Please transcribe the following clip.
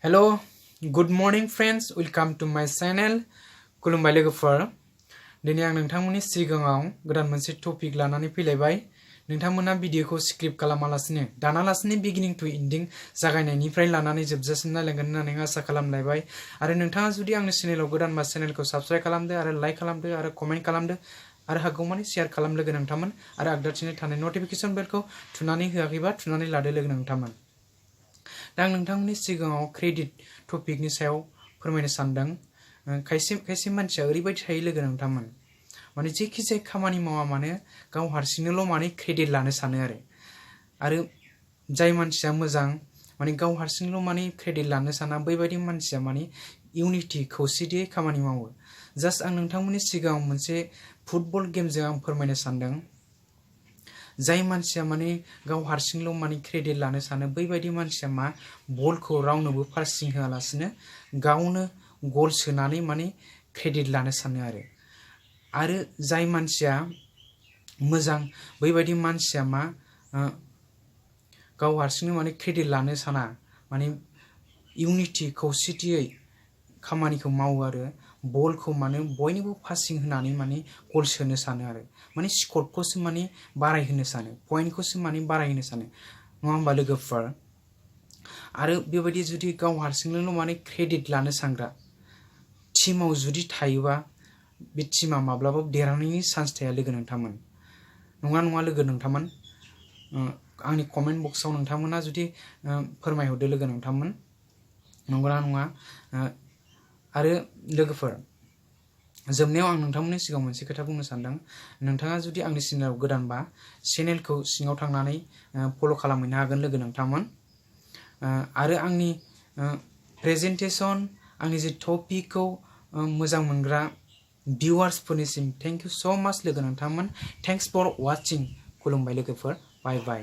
Hello, good morning friends. Welcome to my channel. खुलुमबाय लोगोफोर दिनै आं नोंथांमोननि सिगाङाव गोदान मोनसे टपिक लानानै फैलायबाय नोंथांमोना भिडिअखौ स्क्रिप्ट खालामालासिनो दानालासिनो बिगिनिं टु एन्डिं जागायनायनिफ्राय लानानै जोबजासिम नायलांगोन होननानै आसा खालामलायबाय आरो नोंथाङा जुदि आंनि चेनेलाव गोदानबा चेनेलखौ साबस्क्राइब खालामदो आरो लाइक खालामदो आरो कमेन्ट खालामदो आरो हागौमानि शेयार खालाम लोगो नोंथांमोन आरो आगदाथिङै थानाय नटिफिकेशन बेलखौ थुनानै होआखैबा थुनानै लादो लोगो नोंथांमोन दा आं नोंथांमोननि सिगाङाव क्रेडिट टपिकनि सायाव फोरमायनो सानदों खायसे मानसिया ओरैबायदि थायो लोगो नोंथांमोन माने जेखि जाया खामानि मावा मानो गाव हारसिंनोल' माने क्रेडिट लानो सानो आरो जाय मानसिया मोजां माने गाव हारसिंल' माने क्रेडिट लानो साना बैबायदि मानसिया माने इउनिटि खौसेथियै खामानि मावो जास्ट आं नोंथांमोननि सिगाङाव मोनसे फुटबल गेमजों आं फोरमायनो सानदों जाय मानसिया माने गाव हारसिंल' माने क्रेडिट लानो सानो बैबायदि मानसिया मा बलखौ रावनोबो पासिं होआलासिनो गावनो गल सोनानै माने क्रेडिट लानो सानो आरो जाय मानसिया मोजां बैबायदि मानसिया मा गाव हारसिंनो माने क्रेडिट लानो साना माने इउनिटि खौसेथियै खामानिखौ मावो आरो बलखौ माने बयनिबो पासिं होनानै माने गल सोनो सानो आरो माने स्करखौसो माने बारायहोनो सानो पइन्टखौसो माने बारायहोनो सानो नङा होमबा लोगोफोर आरो बेबायदि जुदि गाव हारसिंल' माने क्रेडिट लानो सानग्रा टीमाव जुदि थायोबा बे टीमा माब्लाबाबो देरहानायनि चान्स थाया लोगो नोंथांमोन नङा लोगो नोंथांमोन आंनि कमेन्ट बक्सआव नोंथांमोना जुदि फोरमायहरदो लोगो नोंथांमोन नंगौना नङा आरो लोगोफोर जोबनायाव आं नोंथांमोननि सिगाङाव मोनसे खोथा बुंनो सानदों नोंथाङा जुदि आंनि चेनेलाव गोदानबा चेनेलखौ सिङाव थांनानै फल' खालामहैनो हागोन लोगो नोंथांमोन आरो आंनि प्रेजेन्टेसन आंनि जे टपिकखौ मोजां मोनग्रा भिउवार्सफोरनिसिम थेंक इउ स' माच लोगो नोंथांमोन थेंक्स फर वाचिं खुलुमबाय लोगोफोर बाय बाय